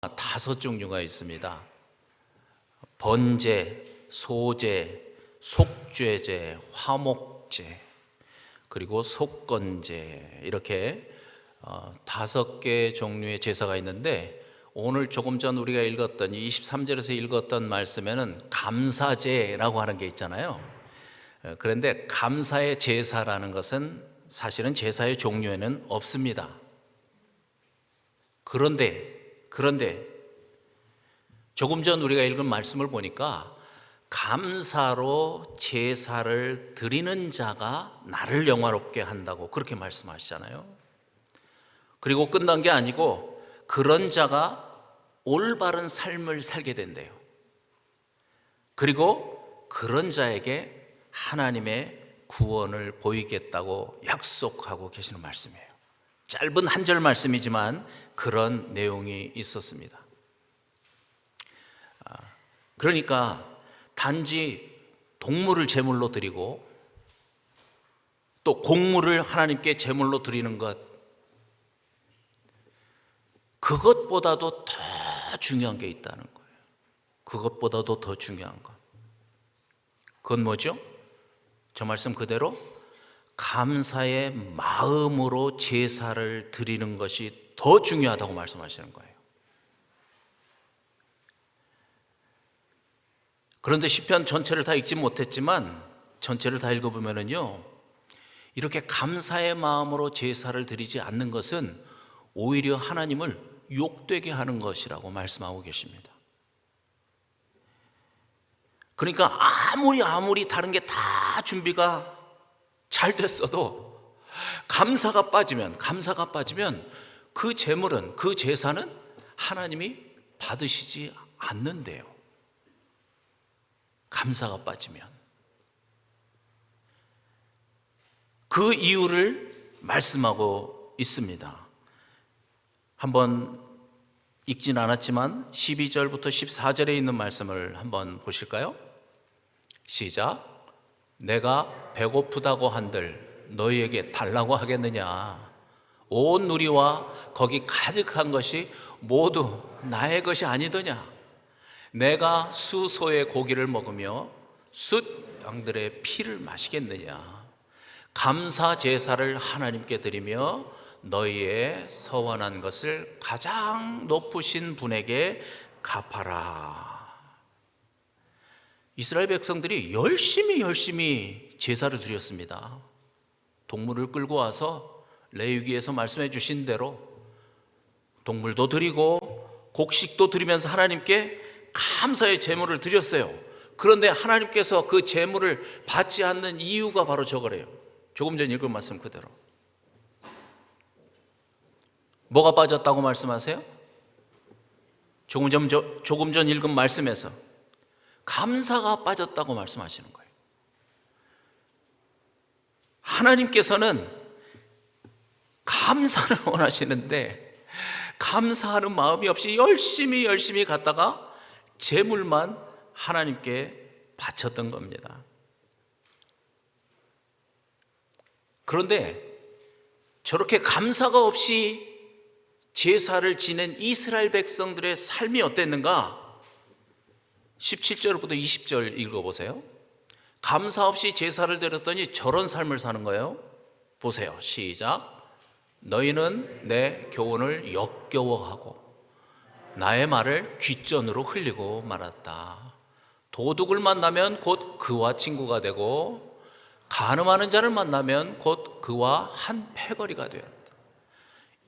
다섯 종류가 있습니다. 번제, 소제, 속죄제, 화목제, 그리고 속건제, 이렇게 다섯 개 종류의 제사가 있는데, 오늘 조금 전 우리가 읽었던 23절에서 읽었던 말씀에는 감사제라고 하는 게 있잖아요. 그런데 감사의 제사라는 것은 사실은 제사의 종류에는 없습니다. 그런데 조금 전 우리가 읽은 말씀을 보니까 감사로 제사를 드리는 자가 나를 영화롭게 한다고 그렇게 말씀하시잖아요. 그리고 끝난 게 아니고 그런 자가 올바른 삶을 살게 된대요. 그리고 그런 자에게 하나님의 구원을 보이겠다고 약속하고 계시는 말씀이에요. 짧은 한 절 말씀이지만 그런 내용이 있었습니다. 그러니까 단지 동물을 제물로 드리고 또 곡물을 하나님께 제물로 드리는 것, 그것보다도 더 중요한 게 있다는 거예요. 그것보다도 더 중요한 것. 그건 뭐죠? 저 말씀 그대로 감사의 마음으로 제사를 드리는 것이 더 중요하다고 말씀하시는 거예요. 그런데 시편 전체를 다 읽지 못했지만 전체를 다 읽어보면요, 이렇게 감사의 마음으로 제사를 드리지 않는 것은 오히려 하나님을 욕되게 하는 것이라고 말씀하고 계십니다. 그러니까 아무리 다른 게 다 준비가 잘 됐어도 감사가 빠지면 그 제물은, 그 제사는 하나님이 받으시지 않는데요. 감사가 빠지면. 그 이유를 말씀하고 있습니다. 한번 읽진 않았지만 12절부터 14절에 있는 말씀을 한번 보실까요? 시작. 내가 배고프다고 한들 너희에게 달라고 하겠느냐? 온 누리와 거기 가득한 것이 모두 나의 것이 아니더냐? 내가 수소의 고기를 먹으며 숫 양들의 피를 마시겠느냐? 감사 제사를 하나님께 드리며 너희의 서원한 것을 가장 높으신 분에게 갚아라. 이스라엘 백성들이 열심히 제사를 드렸습니다. 동물을 끌고 와서 레위기에서 말씀해 주신 대로 동물도 드리고 곡식도 드리면서 하나님께 감사의 제물을 드렸어요. 그런데 하나님께서 그 제물을 받지 않는 이유가 바로 저거래요. 조금 전 읽은 말씀 그대로. 뭐가 빠졌다고 말씀하세요? 조금 전 읽은 말씀에서 감사가 빠졌다고 말씀하시는 거예요. 하나님께서는 감사를 원하시는데 감사하는 마음이 없이 열심히 갔다가 제물만 하나님께 바쳤던 겁니다. 그런데 저렇게 감사가 없이 제사를 지낸 이스라엘 백성들의 삶이 어땠는가? 17절부터 20절 읽어보세요. 감사 없이 제사를 드렸더니 저런 삶을 사는 거예요. 보세요. 시작. 너희는 내 교훈을 역겨워하고 나의 말을 귓전으로 흘리고 말았다. 도둑을 만나면 곧 그와 친구가 되고 간음하는 자를 만나면 곧 그와 한 패거리가 되었다.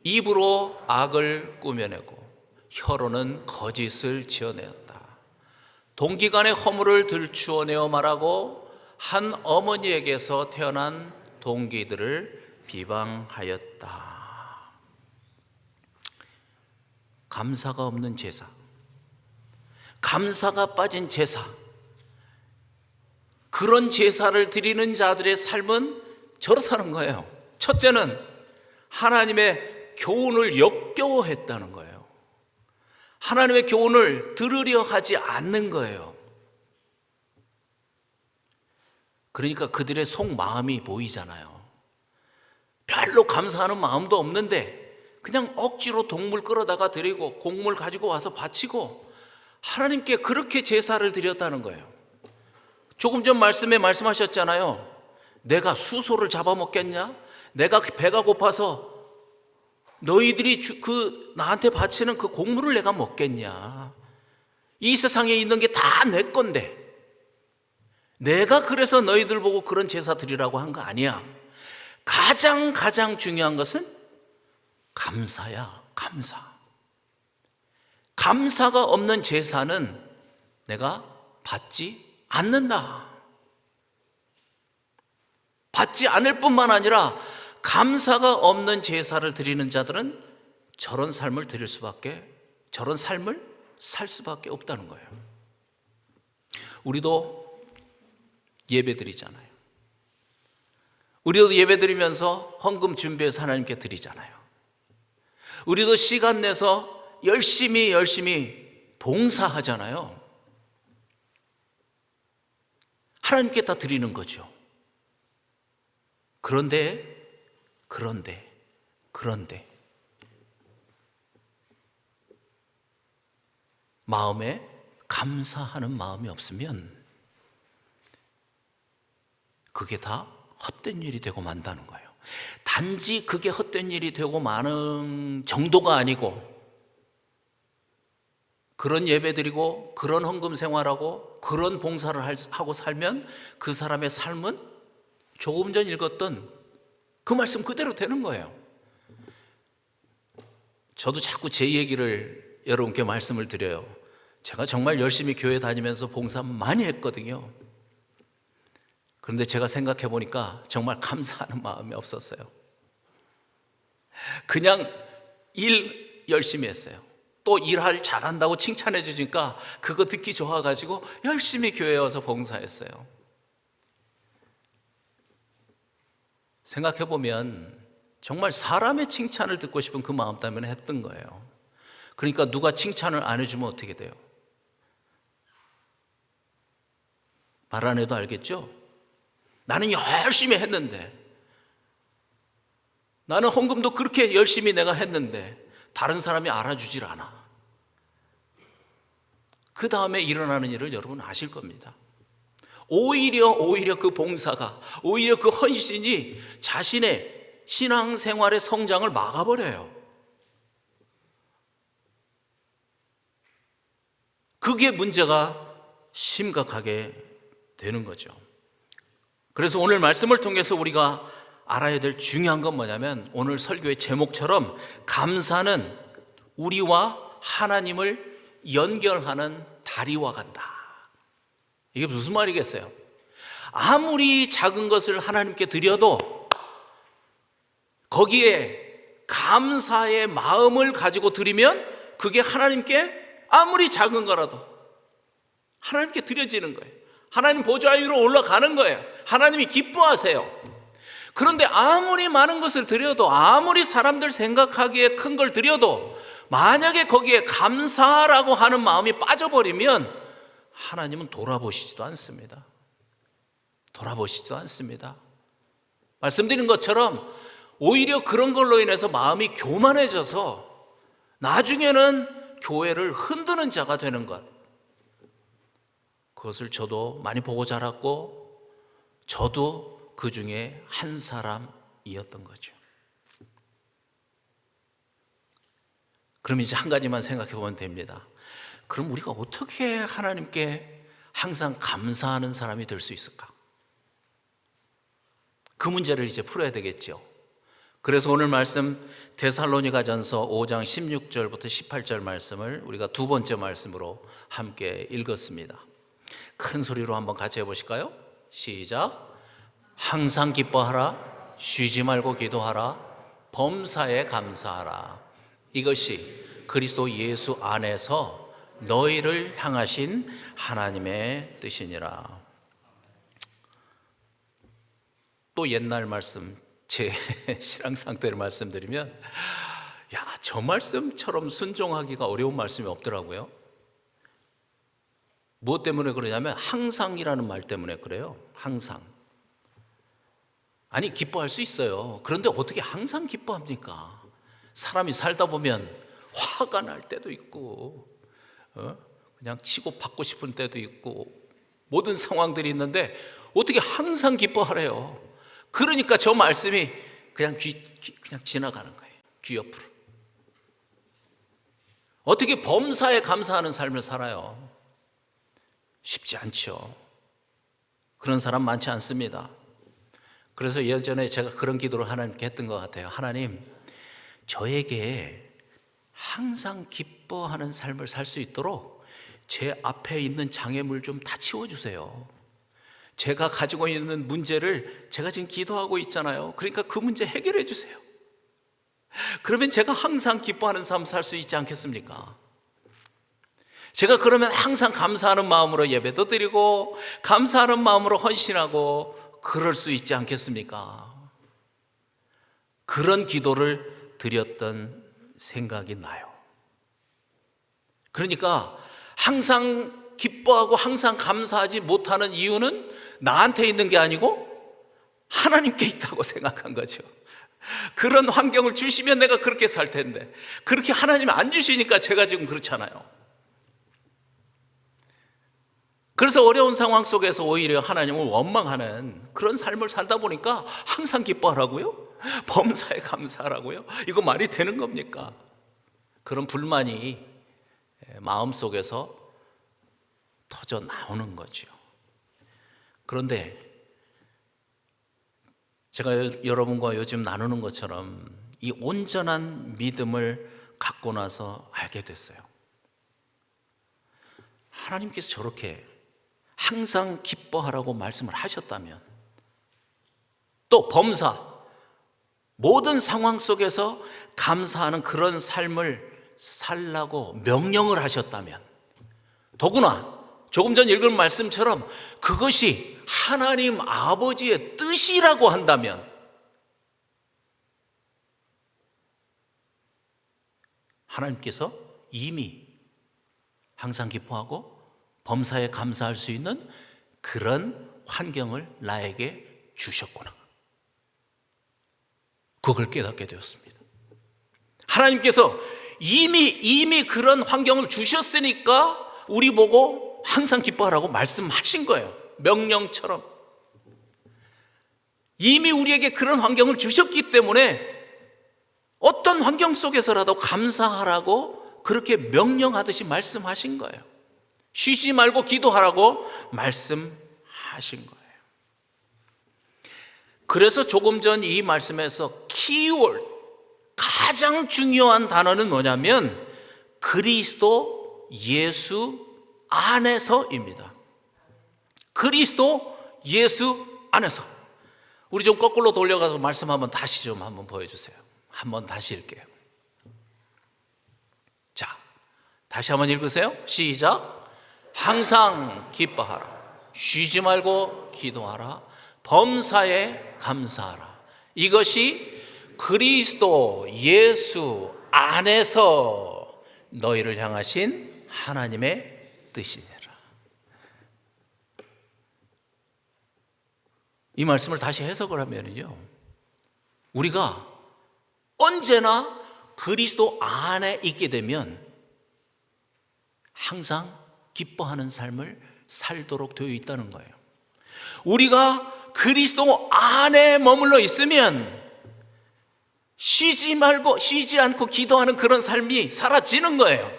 입으로 악을 꾸며내고 혀로는 거짓을 지어내었다. 동기간의 허물을 들추어내어 말하고 한 어머니에게서 태어난 동기들을 비방하였다. 감사가 없는 제사, 감사가 빠진 제사, 그런 제사를 드리는 자들의 삶은 저렇다는 거예요. 첫째는 하나님의 교훈을 역겨워했다는 거예요. 하나님의 교훈을 들으려 하지 않는 거예요. 그러니까 그들의 속마음이 보이잖아요. 별로 감사하는 마음도 없는데 그냥 억지로 동물 끌어다가 드리고 곡물 가지고 와서 바치고 하나님께 그렇게 제사를 드렸다는 거예요. 조금 전 말씀에 말씀하셨잖아요. 내가 수소를 잡아먹겠냐? 내가 배가 고파서 너희들이 나한테 바치는 그 곡물을 내가 먹겠냐? 이 세상에 있는 게 다 내 건데 내가 그래서 너희들 보고 그런 제사 드리라고 한 거 아니야. 가장 중요한 것은 감사야. 감사가 없는 제사는 내가 받지 않는다. 받지 않을 뿐만 아니라 감사가 없는 제사를 드리는 자들은 저런 삶을 살 수밖에 없다는 거예요. 우리도 예배 드리잖아요. 우리도 예배 드리면서 헌금 준비해서 하나님께 드리잖아요. 우리도 시간 내서 열심히 봉사하잖아요. 하나님께 다 드리는 거죠. 그런데 마음에 감사하는 마음이 없으면 그게 다 헛된 일이 되고 만다는 거예요. 단지 그게 헛된 일이 되고 마는 정도가 아니고 그런 예배 드리고 그런 헌금 생활하고 그런 봉사를 하고 살면 그 사람의 삶은 조금 전 읽었던 그 말씀 그대로 되는 거예요. 저도 자꾸 제 얘기를 여러분께 말씀을 드려요. 제가 정말 열심히 교회 다니면서 봉사 많이 했거든요. 그런데 제가 생각해 보니까 정말 감사하는 마음이 없었어요. 그냥 일 열심히 했어요. 또 일할 잘한다고 칭찬해 주니까 그거 듣기 좋아가지고 열심히 교회에 와서 봉사했어요. 생각해 보면 정말 사람의 칭찬을 듣고 싶은 그 마음 때문에 했던 거예요. 그러니까 누가 칭찬을 안 해주면 어떻게 돼요? 말 안 해도 알겠죠? 나는 열심히 했는데, 나는 헌금도 그렇게 열심히 내가 했는데 다른 사람이 알아주질 않아. 그 다음에 일어나는 일을 여러분 아실 겁니다. 오히려 그 봉사가, 오히려 그 헌신이 자신의 신앙생활의 성장을 막아버려요. 그게 문제가 심각하게 되는 거죠. 그래서 오늘 말씀을 통해서 우리가 알아야 될 중요한 건 뭐냐면, 오늘 설교의 제목처럼 감사는 우리와 하나님을 연결하는 다리와 같다. 이게 무슨 말이겠어요? 아무리 작은 것을 하나님께 드려도 거기에 감사의 마음을 가지고 드리면 그게 하나님께 아무리 작은 거라도 하나님께 드려지는 거예요. 하나님 보좌 위로 올라가는 거예요. 하나님이 기뻐하세요. 그런데 아무리 많은 것을 드려도, 아무리 사람들 생각하기에 큰 걸 드려도 만약에 거기에 감사라고 하는 마음이 빠져버리면 하나님은 돌아보시지도 않습니다. 말씀드린 것처럼 오히려 그런 걸로 인해서 마음이 교만해져서 나중에는 교회를 흔드는 자가 되는 것, 그것을 저도 많이 보고 자랐고 저도 그 중에 한 사람이었던 거죠. 그럼 이제 한 가지만 생각해 보면 됩니다. 그럼 우리가 어떻게 하나님께 항상 감사하는 사람이 될 수 있을까? 그 문제를 이제 풀어야 되겠죠. 그래서 오늘 말씀 데살로니가전서 5장 16절부터 18절 말씀을 우리가 두 번째 말씀으로 함께 읽었습니다. 큰 소리로 한번 같이 해보실까요? 시작. 항상 기뻐하라, 쉬지 말고 기도하라, 범사에 감사하라. 이것이 그리스도 예수 안에서 너희를 향하신 하나님의 뜻이니라. 또 옛날 말씀, 제 신앙 상태를 말씀드리면, 저 말씀처럼 순종하기가 어려운 말씀이 없더라고요. 무엇 때문에 그러냐면 항상이라는 말 때문에 그래요. 항상. 아니, 기뻐할 수 있어요. 그런데 어떻게 항상 기뻐합니까? 사람이 살다 보면 화가 날 때도 있고 그냥 치고 받고 싶은 때도 있고 모든 상황들이 있는데 어떻게 항상 기뻐하래요? 그러니까 저 말씀이 그냥 그냥 지나가는 거예요. 귀 옆으로. 어떻게 범사에 감사하는 삶을 살아요? 쉽지 않죠. 그런 사람 많지 않습니다. 그래서 예전에 제가 그런 기도를 하나님께 했던 것 같아요. 하나님, 저에게 항상 기뻐하는 삶을 살 수 있도록 제 앞에 있는 장애물 좀 다 치워주세요. 제가 가지고 있는 문제를 제가 지금 기도하고 있잖아요. 그러니까 그 문제 해결해 주세요. 그러면 제가 항상 기뻐하는 삶 살 수 있지 않겠습니까? 제가 그러면 항상 감사하는 마음으로 예배도 드리고 감사하는 마음으로 헌신하고 그럴 수 있지 않겠습니까? 그런 기도를 드렸던 생각이 나요. 그러니까 항상 기뻐하고 항상 감사하지 못하는 이유는 나한테 있는 게 아니고 하나님께 있다고 생각한 거죠. 그런 환경을 주시면 내가 그렇게 살 텐데 그렇게 하나님이 안 주시니까 제가 지금 그렇잖아요. 그래서 어려운 상황 속에서 오히려 하나님을 원망하는 그런 삶을 살다 보니까 항상 기뻐하라고요? 범사에 감사하라고요? 이거 말이 되는 겁니까? 그런 불만이 마음속에서 터져 나오는 거죠. 그런데 제가 여러분과 요즘 나누는 것처럼 이 온전한 믿음을 갖고 나서 알게 됐어요. 하나님께서 저렇게 항상 기뻐하라고 말씀을 하셨다면, 또 범사 모든 상황 속에서 감사하는 그런 삶을 살라고 명령을 하셨다면, 더구나 조금 전 읽은 말씀처럼 그것이 하나님 아버지의 뜻이라고 한다면 하나님께서 이미 항상 기뻐하고 범사에 감사할 수 있는 그런 환경을 나에게 주셨구나. 그걸 깨닫게 되었습니다. 하나님께서 이미 그런 환경을 주셨으니까 우리 보고 항상 기뻐하라고 말씀하신 거예요. 명령처럼. 이미 우리에게 그런 환경을 주셨기 때문에 어떤 환경 속에서라도 감사하라고 그렇게 명령하듯이 말씀하신 거예요. 쉬지 말고 기도하라고 말씀하신 거예요. 그래서 조금 전 이 말씀에서 키워드, 가장 중요한 단어는 뭐냐면 그리스도 예수 안에서입니다. 그리스도 예수 안에서. 우리 좀 거꾸로 돌려가서 말씀 한번 다시 좀 한번 보여주세요. 한번 다시 읽게요. 자, 다시 한번 읽으세요. 시작. 항상 기뻐하라. 쉬지 말고 기도하라. 범사에 감사하라. 이것이 그리스도 예수 안에서 너희를 향하신 하나님의 뜻이니라. 이 말씀을 다시 해석을 하면요, 우리가 언제나 그리스도 안에 있게 되면 항상 기뻐하는 삶을 살도록 되어 있다는 거예요. 우리가 그리스도 안에 머물러 있으면 쉬지 않고 기도하는 그런 삶이 사라지는 거예요.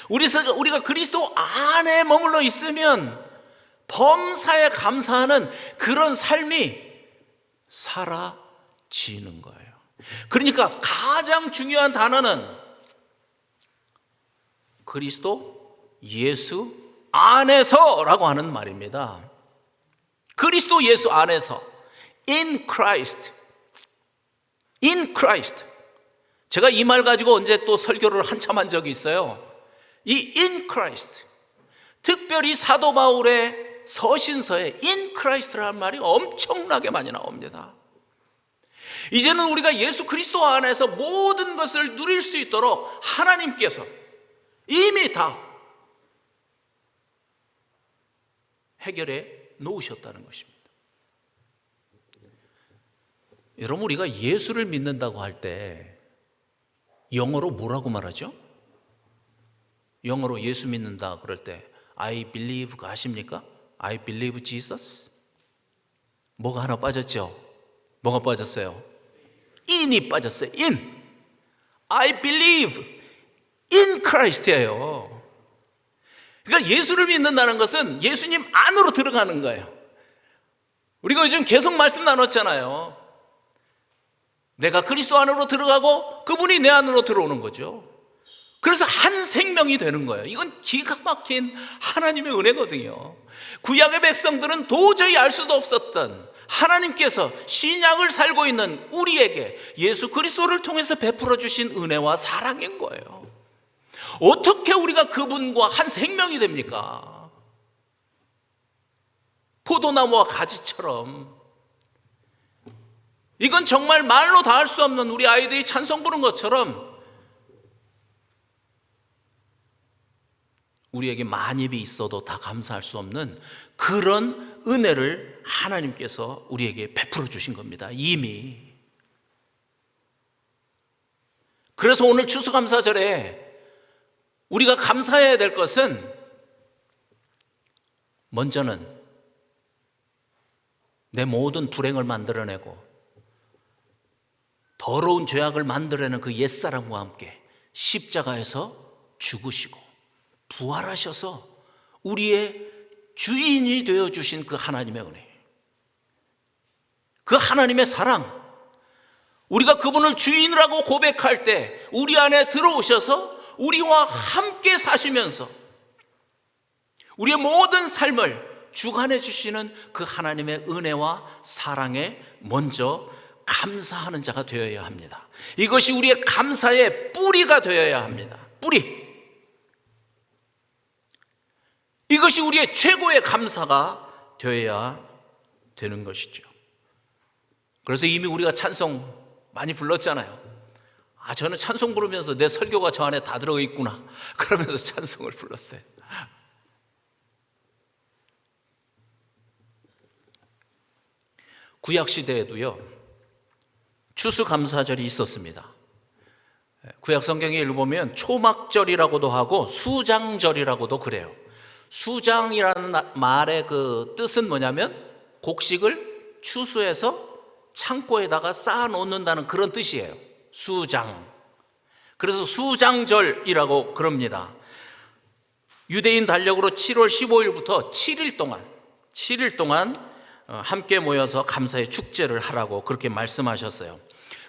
우리가 그리스도 안에 머물러 있으면 범사에 감사하는 그런 삶이 사라지는 거예요. 그러니까 가장 중요한 단어는 그리스도 예수 안에서라고 하는 말입니다. 그리스도 예수 안에서, in Christ. 제가 이 말 가지고 언제 또 설교를 한참 한 적이 있어요. 이 in Christ, 특별히 사도 바울의 서신서에 in Christ라는 말이 엄청나게 많이 나옵니다. 이제는 우리가 예수 그리스도 안에서 모든 것을 누릴 수 있도록 하나님께서 이미 다 해결해 놓으셨다는 것입니다. 여러분, 우리가 예수를 믿는다고 할 때 영어로 뭐라고 말하죠? 영어로 예수 믿는다 그럴 때 I believe가 아십니까? I believe Jesus. 뭐가 하나 빠졌죠? 뭐가 빠졌어요? in이 빠졌어요. in. I believe in Christ예요. 그러니까 예수를 믿는다는 것은 예수님 안으로 들어가는 거예요. 우리가 요즘 계속 말씀 나눴잖아요. 내가 그리스도 안으로 들어가고 그분이 내 안으로 들어오는 거죠. 그래서 한 생명이 되는 거예요. 이건 기가 막힌 하나님의 은혜거든요. 구약의 백성들은 도저히 알 수도 없었던 하나님께서 신약을 살고 있는 우리에게 예수 그리스도를 통해서 베풀어 주신 은혜와 사랑인 거예요. 어떻게 우리가 그분과 한 생명이 됩니까? 포도나무와 가지처럼. 이건 정말 말로 다 할 수 없는, 우리 아이들이 찬송 부른 것처럼 우리에게 만입이 있어도 다 감사할 수 없는 그런 은혜를 하나님께서 우리에게 베풀어 주신 겁니다. 이미. 그래서 오늘 추수감사절에 우리가 감사해야 될 것은 먼저는 내 모든 불행을 만들어내고 더러운 죄악을 만들어내는 그 옛사람과 함께 십자가에서 죽으시고 부활하셔서 우리의 주인이 되어주신 그 하나님의 은혜, 그 하나님의 사랑, 우리가 그분을 주인이라고 고백할 때 우리 안에 들어오셔서 우리와 함께 사시면서 우리의 모든 삶을 주관해 주시는 그 하나님의 은혜와 사랑에 먼저 감사하는 자가 되어야 합니다. 이것이 우리의 감사의 뿌리가 되어야 합니다. 뿌리. 이것이 우리의 최고의 감사가 되어야 되는 것이죠. 그래서 이미 우리가 찬송 많이 불렀잖아요. 저는 찬송 부르면서 내 설교가 저 안에 다 들어가 있구나, 그러면서 찬송을 불렀어요. 구약시대에도요 추수감사절이 있었습니다. 구약 성경에 읽어보면 초막절이라고도 하고 수장절이라고도 그래요. 수장이라는 말의 그 뜻은 뭐냐면 곡식을 추수해서 창고에다가 쌓아 놓는다는 그런 뜻이에요. 수장. 그래서 수장절이라고 그럽니다. 유대인 달력으로 7월 15일부터 7일 동안 함께 모여서 감사의 축제를 하라고 그렇게 말씀하셨어요.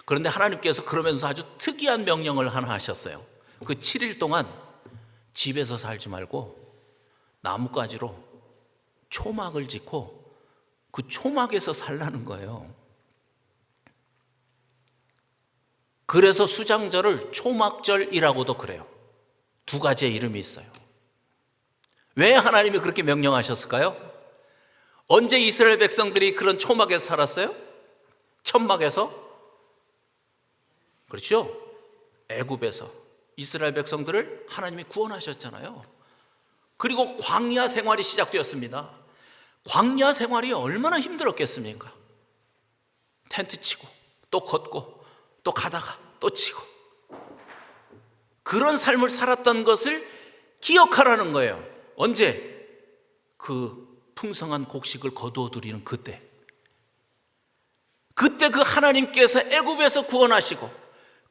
그런데 하나님께서 그러면서 아주 특이한 명령을 하나 하셨어요. 그 7일 동안 집에서 살지 말고 나뭇가지로 초막을 짓고 그 초막에서 살라는 거예요. 그래서 수장절을 초막절이라고도 그래요. 두 가지의 이름이 있어요. 왜 하나님이 그렇게 명령하셨을까요? 언제 이스라엘 백성들이 그런 초막에서 살았어요? 천막에서? 그렇죠? 애굽에서 이스라엘 백성들을 하나님이 구원하셨잖아요. 그리고 광야 생활이 시작되었습니다. 광야 생활이 얼마나 힘들었겠습니까? 텐트 치고 또 걷고 또 가다가 또 치고, 그런 삶을 살았던 것을 기억하라는 거예요. 언제? 그 풍성한 곡식을 거두어들이는 그때 그 하나님께서 애굽에서 구원하시고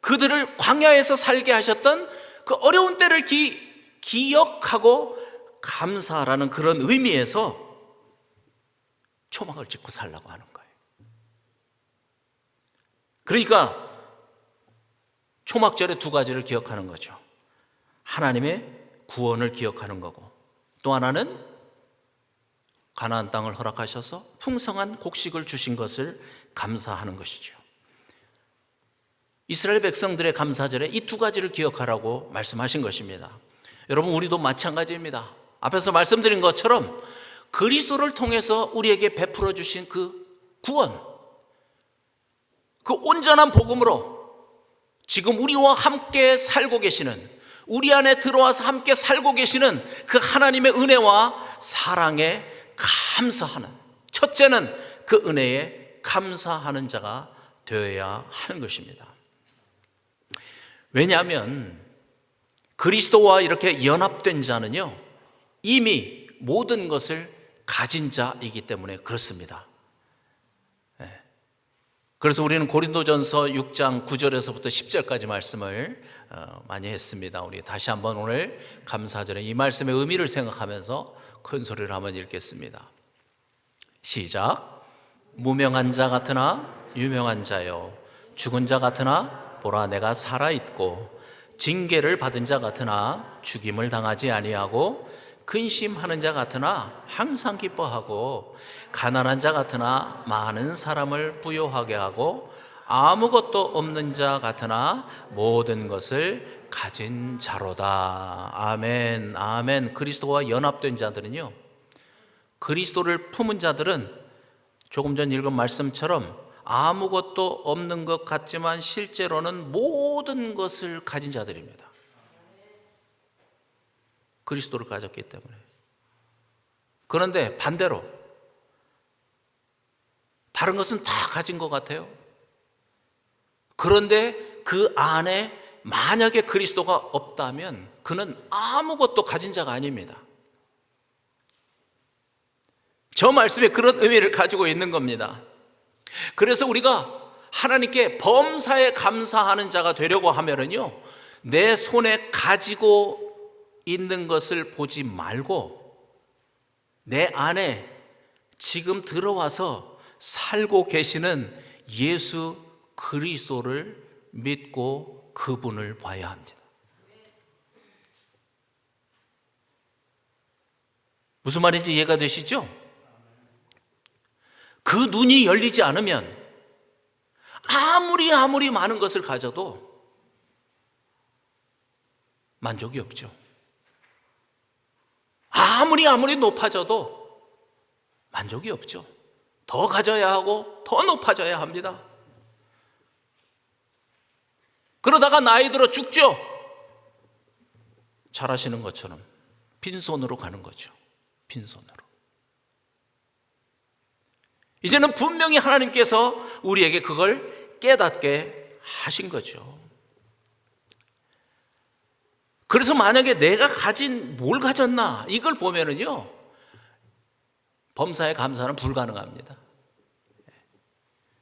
그들을 광야에서 살게 하셨던 그 어려운 때를 기억하고 감사라는 그런 의미에서 초막을 짓고 살라고 하는 거예요. 그러니까 초막절의 두 가지를 기억하는 거죠. 하나님의 구원을 기억하는 거고, 또 하나는 가나안 땅을 허락하셔서 풍성한 곡식을 주신 것을 감사하는 것이죠. 이스라엘 백성들의 감사절에 이 두 가지를 기억하라고 말씀하신 것입니다. 여러분, 우리도 마찬가지입니다. 앞에서 말씀드린 것처럼 그리스도를 통해서 우리에게 베풀어 주신 그 구원, 그 온전한 복음으로 지금 우리와 함께 살고 계시는, 우리 안에 들어와서 함께 살고 계시는 그 하나님의 은혜와 사랑에 감사하는, 첫째는 그 은혜에 감사하는 자가 되어야 하는 것입니다. 왜냐하면 그리스도와 이렇게 연합된 자는요, 이미 모든 것을 가진 자이기 때문에 그렇습니다. 그래서 우리는 고린도전서 6장 9절에서부터 10절까지 말씀을 많이 했습니다. 우리 다시 한번 오늘 감사절에 이 말씀의 의미를 생각하면서 큰 소리로 한번 읽겠습니다. 시작. 무명한 자 같으나 유명한 자요, 죽은 자 같으나 보라 내가 살아있고, 징계를 받은 자 같으나 죽임을 당하지 아니하고, 근심하는 자 같으나 항상 기뻐하고, 가난한 자 같으나 많은 사람을 부요하게 하고, 아무것도 없는 자 같으나 모든 것을 가진 자로다. 아멘, 아멘. 그리스도와 연합된 자들은요, 그리스도를 품은 자들은 조금 전 읽은 말씀처럼 아무것도 없는 것 같지만 실제로는 모든 것을 가진 자들입니다. 그리스도를 가졌기 때문에. 그런데 반대로 다른 것은 다 가진 것 같아요. 그런데 그 안에 만약에 그리스도가 없다면 그는 아무것도 가진 자가 아닙니다. 저 말씀에 그런 의미를 가지고 있는 겁니다. 그래서 우리가 하나님께 범사에 감사하는 자가 되려고 하면은요, 내 손에 가지고 있는 것을 보지 말고 내 안에 지금 들어와서 살고 계시는 예수 그리스도를 믿고 그분을 봐야 합니다. 무슨 말인지 이해가 되시죠? 그 눈이 열리지 않으면 아무리 많은 것을 가져도 만족이 없죠. 아무리 높아져도 만족이 없죠. 더 가져야 하고 더 높아져야 합니다. 그러다가 나이 들어 죽죠. 잘 아시는 것처럼 빈손으로 가는 거죠. 빈손으로. 이제는 분명히 하나님께서 우리에게 그걸 깨닫게 하신 거죠. 그래서 만약에 내가 가진 뭘 가졌나 이걸 보면은요, 범사에 감사는 불가능합니다.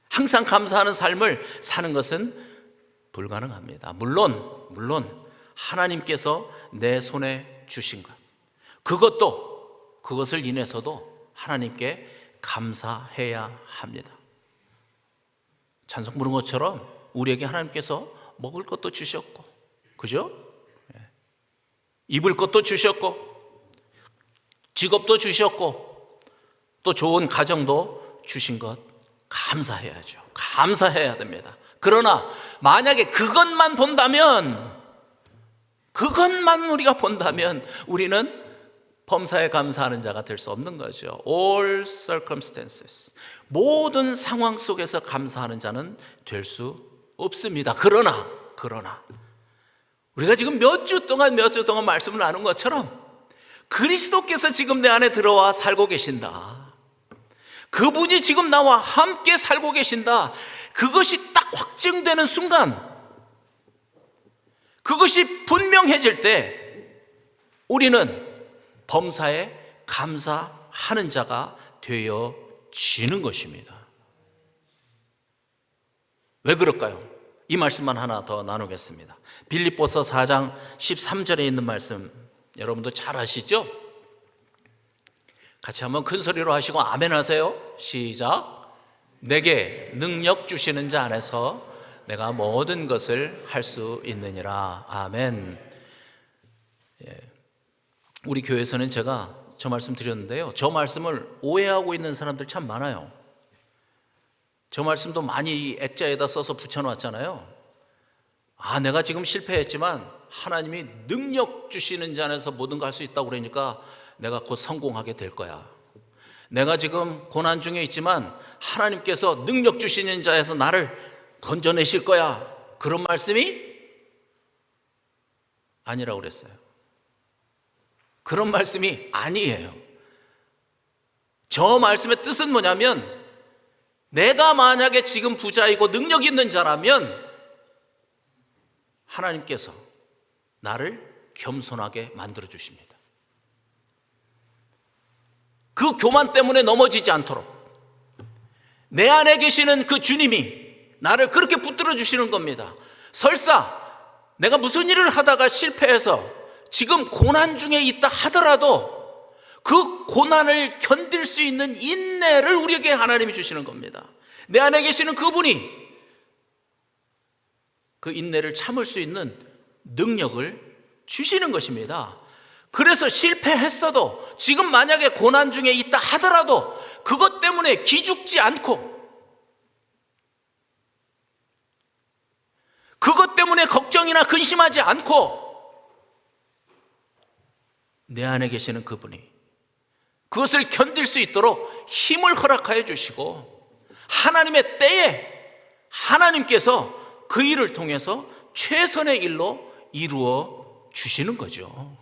항상 감사하는 삶을 사는 것은 불가능합니다. 물론 하나님께서 내 손에 주신 것, 그것을 인해서도 하나님께 감사해야 합니다. 찬송 부른 것처럼 우리에게 하나님께서 먹을 것도 주셨고, 그죠? 입을 것도 주셨고, 직업도 주셨고, 또 좋은 가정도 주신 것 감사해야죠. 감사해야 됩니다. 그러나 만약에 그것만 우리가 본다면 우리는 범사에 감사하는 자가 될 수 없는 거죠. All circumstances, 모든 상황 속에서 감사하는 자는 될 수 없습니다. 그러나 우리가 지금 몇 주 동안 말씀을 나눈 것처럼 그리스도께서 지금 내 안에 들어와 살고 계신다. 그분이 지금 나와 함께 살고 계신다. 그것이 딱 확증되는 순간, 그것이 분명해질 때 우리는 범사에 감사하는 자가 되어지는 것입니다. 왜 그럴까요? 이 말씀만 하나 더 나누겠습니다. 빌립보서 4장 13절에 있는 말씀 여러분도 잘 아시죠? 같이 한번 큰 소리로 하시고 아멘 하세요. 시작. 내게 능력 주시는 자 안에서 내가 모든 것을 할 수 있느니라. 아멘. 우리 교회에서는 제가 저 말씀 드렸는데요, 저 말씀을 오해하고 있는 사람들 참 많아요. 저 말씀도 많이 액자에다 써서 붙여놨잖아요. 내가 지금 실패했지만 하나님이 능력 주시는 자 안에서 모든 걸 할 수 있다고 그러니까 내가 곧 성공하게 될 거야. 내가 지금 고난 중에 있지만 하나님께서 능력 주시는 자에서 나를 건져내실 거야. 그런 말씀이 아니라고 그랬어요. 그런 말씀이 아니에요. 저 말씀의 뜻은 뭐냐면, 내가 만약에 지금 부자이고 능력 있는 자라면 하나님께서 나를 겸손하게 만들어 주십니다. 그 교만 때문에 넘어지지 않도록 내 안에 계시는 그 주님이 나를 그렇게 붙들어 주시는 겁니다. 설사 내가 무슨 일을 하다가 실패해서 지금 고난 중에 있다 하더라도 그 고난을 견딜 수 있는 인내를 우리에게 하나님이 주시는 겁니다. 내 안에 계시는 그분이 그 인내를 참을 수 있는 능력을 주시는 것입니다. 그래서 실패했어도 지금 만약에 고난 중에 있다 하더라도 그것 때문에 기죽지 않고 그것 때문에 걱정이나 근심하지 않고 내 안에 계시는 그분이 그것을 견딜 수 있도록 힘을 허락하여 주시고 하나님의 때에 하나님께서 그 일을 통해서 최선의 일로 이루어 주시는 거죠.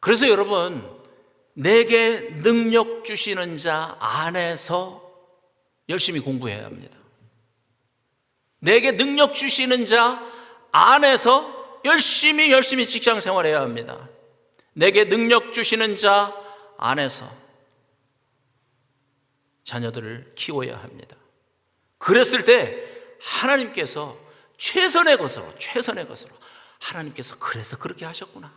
그래서 여러분, 내게 능력 주시는 자 안에서 열심히 공부해야 합니다. 내게 능력 주시는 자 안에서 열심히 직장 생활해야 합니다. 내게 능력 주시는 자 안에서 자녀들을 키워야 합니다. 그랬을 때 하나님께서 최선의 것으로 하나님께서 그래서 그렇게 하셨구나.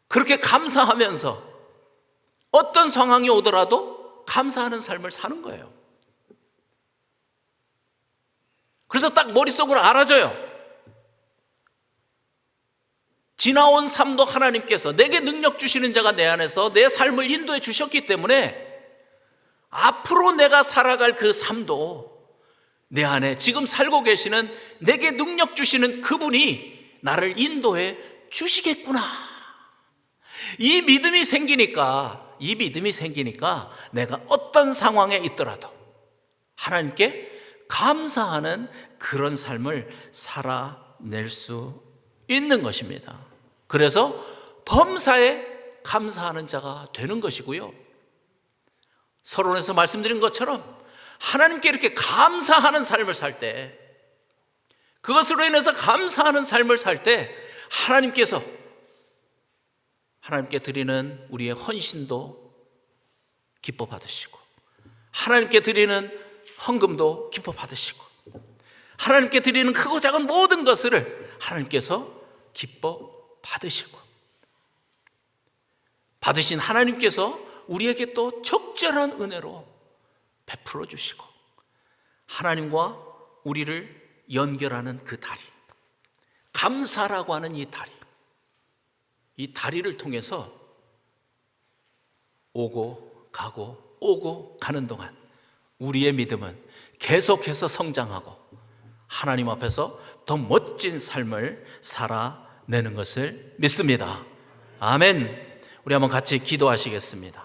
그렇게 감사하면서 어떤 상황이 오더라도 감사하는 삶을 사는 거예요. 그래서 딱 머릿속으로 알아져요. 지나온 삶도 하나님께서 내게 능력 주시는 자가 내 안에서 내 삶을 인도해 주셨기 때문에 앞으로 내가 살아갈 그 삶도 내 안에 지금 살고 계시는 내게 능력 주시는 그분이 나를 인도해 주시겠구나. 이 믿음이 생기니까 내가 어떤 상황에 있더라도 하나님께 감사하는 그런 삶을 살아낼 수 있는 것입니다. 그래서 범사에 감사하는 자가 되는 것이고요. 서론에서 말씀드린 것처럼 하나님께 이렇게 감사하는 삶을 살 때, 그것으로 인해서 감사하는 삶을 살 때 하나님께서 하나님께 드리는 우리의 헌신도 기뻐 받으시고, 하나님께 드리는 헌금도 기뻐 받으시고, 하나님께 드리는 크고 작은 모든 것을 하나님께서 기뻐 받으시고, 받으신 하나님께서 우리에게 또 적절한 은혜로 베풀어 주시고, 하나님과 우리를 연결하는 그 다리, 감사라고 하는 이 다리를 통해서 오고 가는 동안 우리의 믿음은 계속해서 성장하고 하나님 앞에서 더 멋진 삶을 살아내는 것을 믿습니다. 아멘. 우리 한번 같이 기도하시겠습니다.